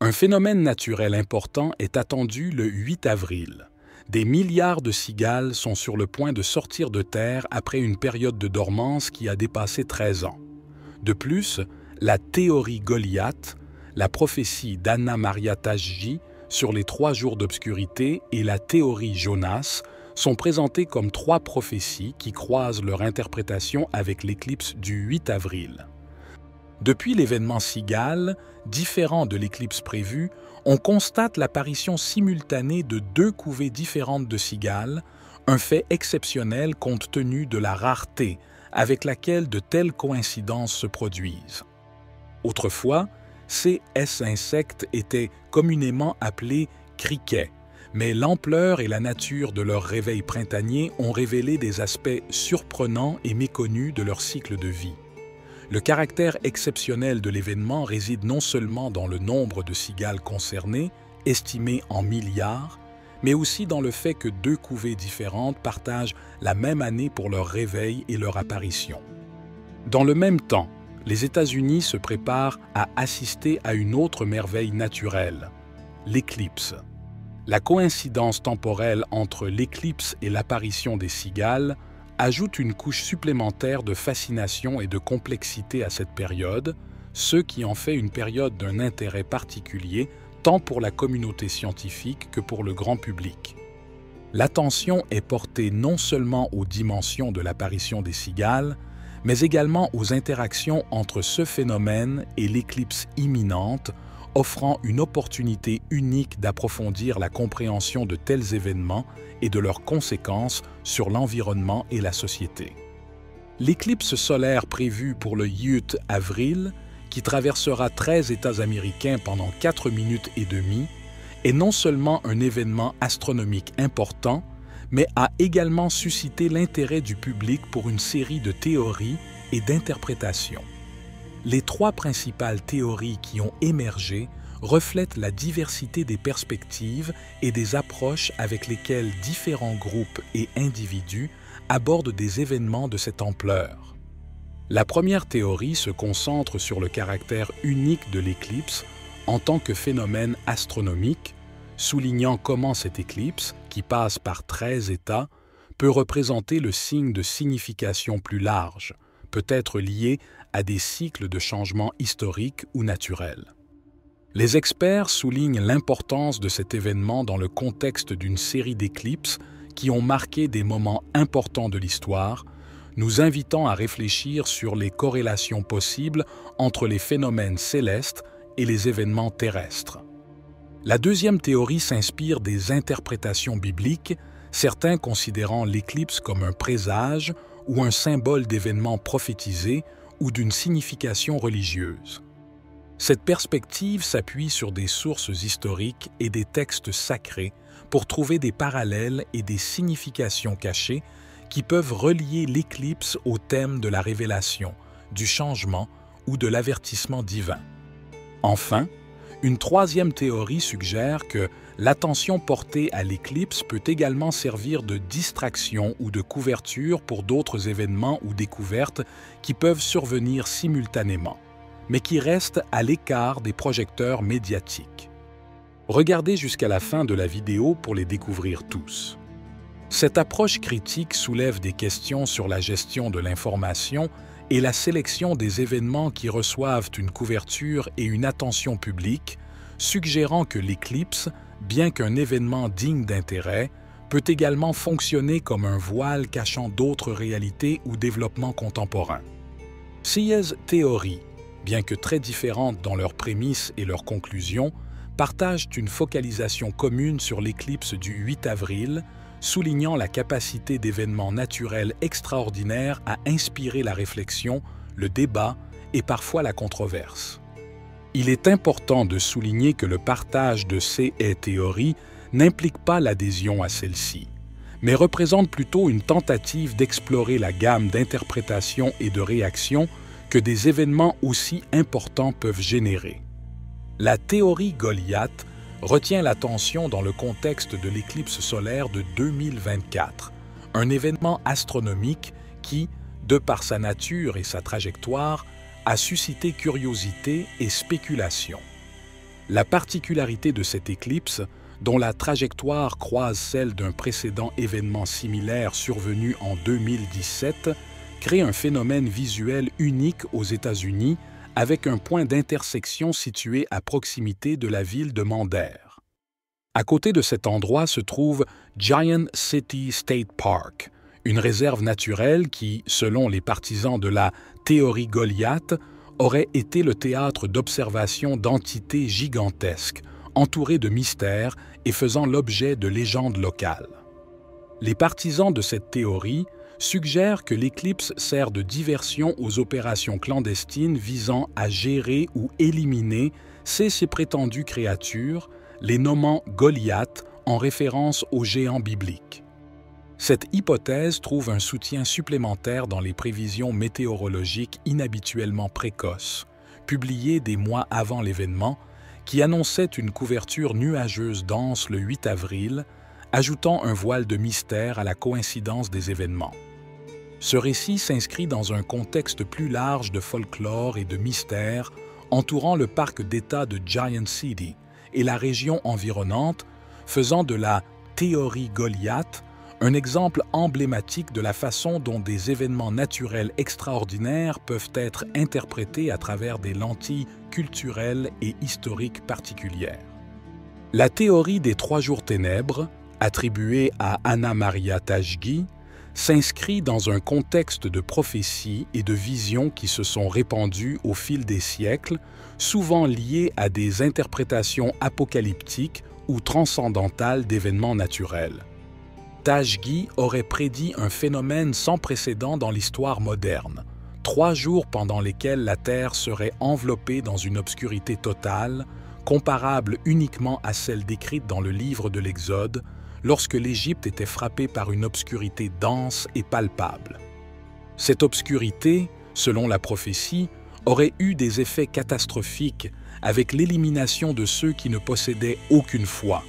Un phénomène naturel important est attendu le 8 avril. Des milliards de cigales sont sur le point de sortir de terre après une période de dormance qui a dépassé 13 ans. De plus, la théorie Goliath, la prophétie d'Anna Maria Tajji sur les 3 jours d'obscurité et la théorie Jonas sont présentées comme 3 prophéties qui croisent leur interprétation avec l'éclipse du 8 avril. Depuis l'événement Cigale, différent de l'éclipse prévue, on constate l'apparition simultanée de 2 couvées différentes de cigales, un fait exceptionnel compte tenu de la rareté avec laquelle de telles coïncidences se produisent. Autrefois, ces insectes étaient communément appelés criquets, mais l'ampleur et la nature de leur réveil printanier ont révélé des aspects surprenants et méconnus de leur cycle de vie. Le caractère exceptionnel de l'événement réside non seulement dans le nombre de cigales concernées, estimé en milliards, mais aussi dans le fait que 2 couvées différentes partagent la même année pour leur réveil et leur apparition. Dans le même temps, les États-Unis se préparent à assister à une autre merveille naturelle, l'éclipse. La coïncidence temporelle entre l'éclipse et l'apparition des cigales ajoute une couche supplémentaire de fascination et de complexité à cette période, ce qui en fait une période d'un intérêt particulier tant pour la communauté scientifique que pour le grand public. L'attention est portée non seulement aux dimensions de l'apparition des cigales, mais également aux interactions entre ce phénomène et l'éclipse imminente, offrant une opportunité unique d'approfondir la compréhension de tels événements et de leurs conséquences sur l'environnement et la société. L'éclipse solaire prévue pour le 8 avril, qui traversera 13 États américains pendant 4 minutes et demie, est non seulement un événement astronomique important, mais a également suscité l'intérêt du public pour une série de théories et d'interprétations. Les 3 principales théories qui ont émergé reflètent la diversité des perspectives et des approches avec lesquelles différents groupes et individus abordent des événements de cette ampleur. La première théorie se concentre sur le caractère unique de l'éclipse en tant que phénomène astronomique, soulignant comment cette éclipse, qui passe par 13 états, peut représenter le signe de signification plus large, peut être lié à des cycles de changements historiques ou naturels. Les experts soulignent l'importance de cet événement dans le contexte d'une série d'éclipses qui ont marqué des moments importants de l'histoire, nous invitant à réfléchir sur les corrélations possibles entre les phénomènes célestes et les événements terrestres. La deuxième théorie s'inspire des interprétations bibliques, certains considérant l'éclipse comme un présage ou un symbole d'événements prophétisés ou d'une signification religieuse. Cette perspective s'appuie sur des sources historiques et des textes sacrés pour trouver des parallèles et des significations cachées qui peuvent relier l'éclipse au thème de la révélation, du changement ou de l'avertissement divin. Enfin, une troisième théorie suggère que l'attention portée à l'éclipse peut également servir de distraction ou de couverture pour d'autres événements ou découvertes qui peuvent survenir simultanément, mais qui restent à l'écart des projecteurs médiatiques. Regardez jusqu'à la fin de la vidéo pour les découvrir tous. Cette approche critique soulève des questions sur la gestion de l'information et la sélection des événements qui reçoivent une couverture et une attention publique, suggérant que l'éclipse, bien qu'un événement digne d'intérêt, peut également fonctionner comme un voile cachant d'autres réalités ou développements contemporains. Ces théories, bien que très différentes dans leurs prémices et leurs conclusions, partagent une focalisation commune sur l'éclipse du 8 avril, soulignant la capacité d'événements naturels extraordinaires à inspirer la réflexion, le débat et parfois la controverse. Il est important de souligner que le partage de ces théories n'implique pas l'adhésion à celles-ci, mais représente plutôt une tentative d'explorer la gamme d'interprétations et de réactions que des événements aussi importants peuvent générer. La théorie Goliath retient l'attention dans le contexte de l'éclipse solaire de 2024, un événement astronomique qui, de par sa nature et sa trajectoire, a suscité curiosité et spéculation. La particularité de cette éclipse, dont la trajectoire croise celle d'un précédent événement similaire survenu en 2017, crée un phénomène visuel unique aux États-Unis avec un point d'intersection situé à proximité de la ville de Mandaire. À côté de cet endroit se trouve Giant City State Park, une réserve naturelle qui, selon les partisans de la théorie Goliath, aurait été le théâtre d'observation d'entités gigantesques, entourées de mystères et faisant l'objet de légendes locales. Les partisans de cette théorie suggèrent que l'éclipse sert de diversion aux opérations clandestines visant à gérer ou éliminer ces prétendues créatures, les nommant Goliath en référence aux géants bibliques. Cette hypothèse trouve un soutien supplémentaire dans les prévisions météorologiques inhabituellement précoces, publiées des mois avant l'événement, qui annonçaient une couverture nuageuse dense le 8 avril, ajoutant un voile de mystère à la coïncidence des événements. Ce récit s'inscrit dans un contexte plus large de folklore et de mystère entourant le parc d'État de Giant City et la région environnante, faisant de la théorie Goliath un exemple emblématique de la façon dont des événements naturels extraordinaires peuvent être interprétés à travers des lentilles culturelles et historiques particulières. La théorie des 3 jours ténèbres, attribuée à Anna Maria Tajgi, s'inscrit dans un contexte de prophéties et de visions qui se sont répandues au fil des siècles, souvent liées à des interprétations apocalyptiques ou transcendantales d'événements naturels. Tajgi aurait prédit un phénomène sans précédent dans l'histoire moderne, 3 jours pendant lesquels la Terre serait enveloppée dans une obscurité totale, comparable uniquement à celle décrite dans le livre de l'Exode, lorsque l'Égypte était frappée par une obscurité dense et palpable. Cette obscurité, selon la prophétie, aurait eu des effets catastrophiques avec l'élimination de ceux qui ne possédaient aucune foi,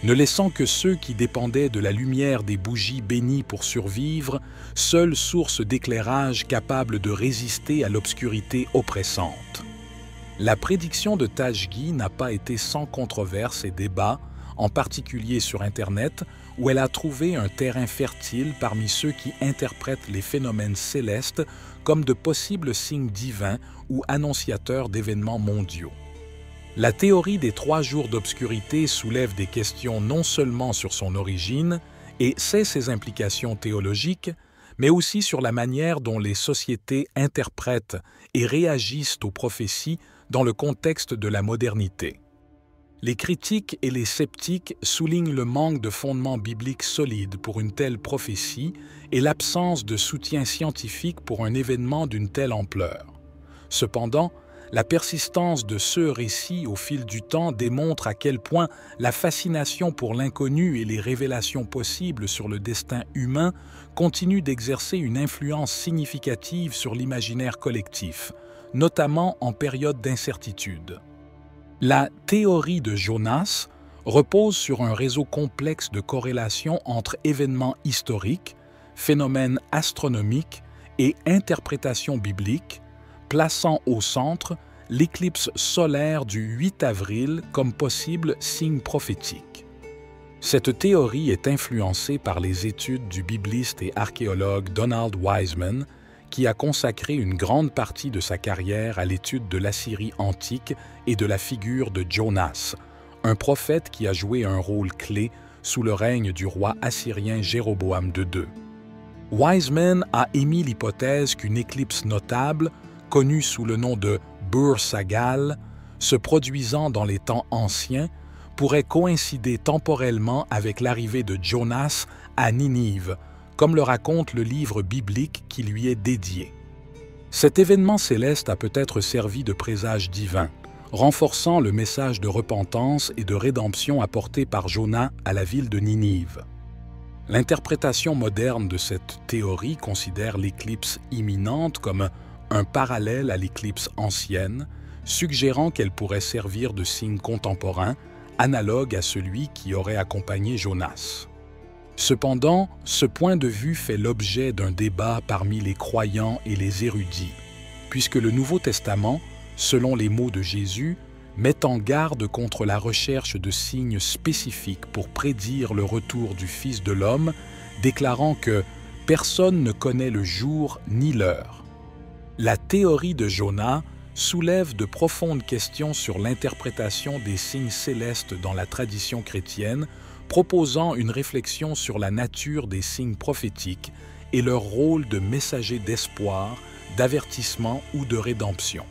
ne laissant que ceux qui dépendaient de la lumière des bougies bénies pour survivre, seule source d'éclairage capable de résister à l'obscurité oppressante. La prédiction de Tajgi n'a pas été sans controverse et débat, en particulier sur Internet, où elle a trouvé un terrain fertile parmi ceux qui interprètent les phénomènes célestes comme de possibles signes divins ou annonciateurs d'événements mondiaux. La théorie des 3 jours d'obscurité soulève des questions non seulement sur son origine et ses implications théologiques, mais aussi sur la manière dont les sociétés interprètent et réagissent aux prophéties dans le contexte de la modernité. Les critiques et les sceptiques soulignent le manque de fondements bibliques solides pour une telle prophétie et l'absence de soutien scientifique pour un événement d'une telle ampleur. Cependant, la persistance de ce récit au fil du temps démontre à quel point la fascination pour l'inconnu et les révélations possibles sur le destin humain continuent d'exercer une influence significative sur l'imaginaire collectif, notamment en période d'incertitude. La théorie de Jonas repose sur un réseau complexe de corrélations entre événements historiques, phénomènes astronomiques et interprétations bibliques, plaçant au centre l'éclipse solaire du 8 avril comme possible signe prophétique. Cette théorie est influencée par les études du bibliste et archéologue Donald Wiseman, qui a consacré une grande partie de sa carrière à l'étude de l'Assyrie antique et de la figure de Jonas, un prophète qui a joué un rôle clé sous le règne du roi assyrien Jéroboam II. Wiseman a émis l'hypothèse qu'une éclipse notable, connue sous le nom de Bur-Sagal, se produisant dans les temps anciens, pourrait coïncider temporellement avec l'arrivée de Jonas à Ninive, comme le raconte le livre biblique qui lui est dédié. Cet événement céleste a peut-être servi de présage divin, renforçant le message de repentance et de rédemption apporté par Jonas à la ville de Ninive. L'interprétation moderne de cette théorie considère l'éclipse imminente comme un parallèle à l'éclipse ancienne, suggérant qu'elle pourrait servir de signe contemporain, analogue à celui qui aurait accompagné Jonas. Cependant, ce point de vue fait l'objet d'un débat parmi les croyants et les érudits, puisque le Nouveau Testament, selon les mots de Jésus, met en garde contre la recherche de signes spécifiques pour prédire le retour du Fils de l'homme, déclarant que « personne ne connaît le jour ni l'heure ». La théorie de Jonas soulève de profondes questions sur l'interprétation des signes célestes dans la tradition chrétienne, proposant une réflexion sur la nature des signes prophétiques et leur rôle de messager d'espoir, d'avertissement ou de rédemption.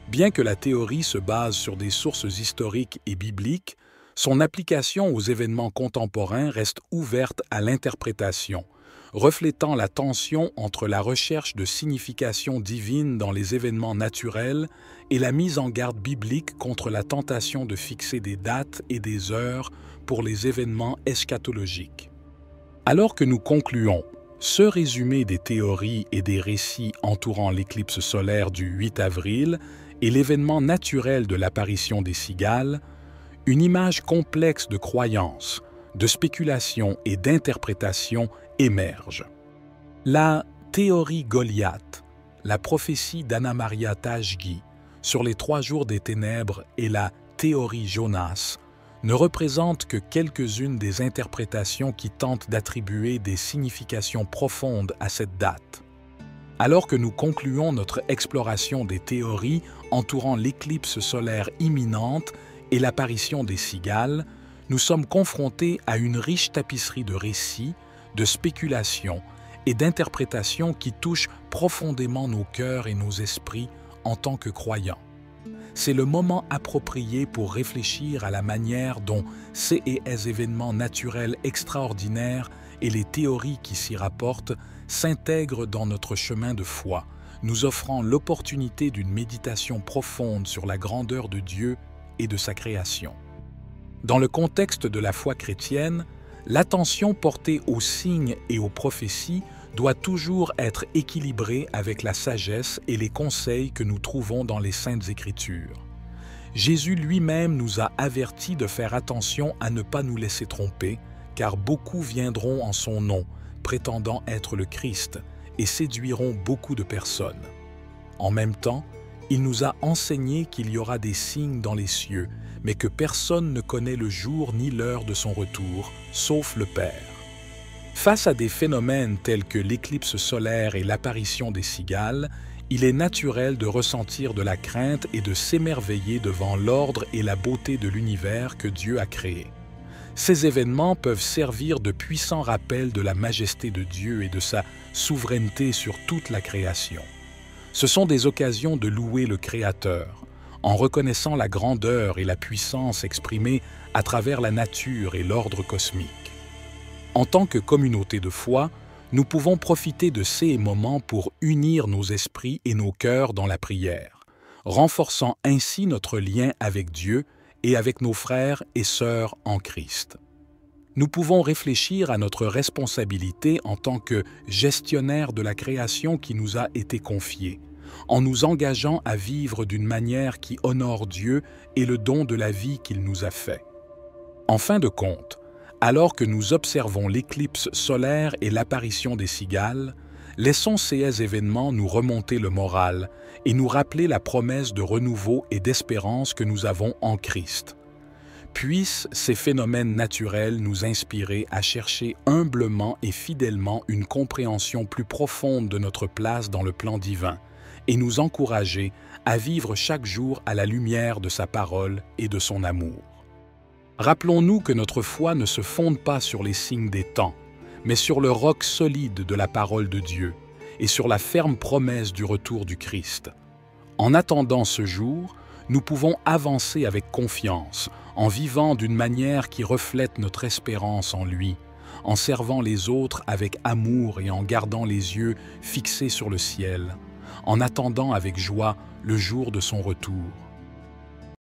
Bien que la théorie se base sur des sources historiques et bibliques, son application aux événements contemporains reste ouverte à l'interprétation, reflétant la tension entre la recherche de signification divine dans les événements naturels et la mise en garde biblique contre la tentation de fixer des dates et des heures pour les événements eschatologiques. Alors que nous concluons ce résumé des théories et des récits entourant l'éclipse solaire du 8 avril et l'événement naturel de l'apparition des cigales, une image complexe de croyances, de spéculation et d'interprétation émerge. La théorie Goliath, la prophétie d'Anna Maria Tajgi sur les 3 jours des ténèbres et la théorie Jonas ne représentent que quelques-unes des interprétations qui tentent d'attribuer des significations profondes à cette date. Alors que nous concluons notre exploration des théories entourant l'éclipse solaire imminente et l'apparition des cigales, nous sommes confrontés à une riche tapisserie de récits, de spéculations et d'interprétations qui touchent profondément nos cœurs et nos esprits en tant que croyants. C'est le moment approprié pour réfléchir à la manière dont ces événements naturels extraordinaires et les théories qui s'y rapportent s'intègrent dans notre chemin de foi, nous offrant l'opportunité d'une méditation profonde sur la grandeur de Dieu et de sa création. Dans le contexte de la foi chrétienne, l'attention portée aux signes et aux prophéties doit toujours être équilibrée avec la sagesse et les conseils que nous trouvons dans les Saintes Écritures. Jésus lui-même nous a avertis de faire attention à ne pas nous laisser tromper, car beaucoup viendront en son nom, prétendant être le Christ, et séduiront beaucoup de personnes. En même temps, il nous a enseigné qu'il y aura des signes dans les cieux, mais que personne ne connaît le jour ni l'heure de son retour, sauf le Père. Face à des phénomènes tels que l'éclipse solaire et l'apparition des cigales, il est naturel de ressentir de la crainte et de s'émerveiller devant l'ordre et la beauté de l'univers que Dieu a créé. Ces événements peuvent servir de puissants rappels de la majesté de Dieu et de sa souveraineté sur toute la création. Ce sont des occasions de louer le Créateur, en reconnaissant la grandeur et la puissance exprimées à travers la nature et l'ordre cosmique. En tant que communauté de foi, nous pouvons profiter de ces moments pour unir nos esprits et nos cœurs dans la prière, renforçant ainsi notre lien avec Dieu et avec nos frères et sœurs en Christ. Nous pouvons réfléchir à notre responsabilité en tant que gestionnaire de la création qui nous a été confiée, en nous engageant à vivre d'une manière qui honore Dieu et le don de la vie qu'il nous a fait. En fin de compte, alors que nous observons l'éclipse solaire et l'apparition des cigales, laissons ces événements nous remonter le moral et nous rappeler la promesse de renouveau et d'espérance que nous avons en Christ. Puissent ces phénomènes naturels nous inspirer à chercher humblement et fidèlement une compréhension plus profonde de notre place dans le plan divin et nous encourager à vivre chaque jour à la lumière de sa parole et de son amour. Rappelons-nous que notre foi ne se fonde pas sur les signes des temps, mais sur le roc solide de la parole de Dieu et sur la ferme promesse du retour du Christ. En attendant ce jour, nous pouvons avancer avec confiance, en vivant d'une manière qui reflète notre espérance en lui, en servant les autres avec amour et en gardant les yeux fixés sur le ciel, en attendant avec joie le jour de son retour.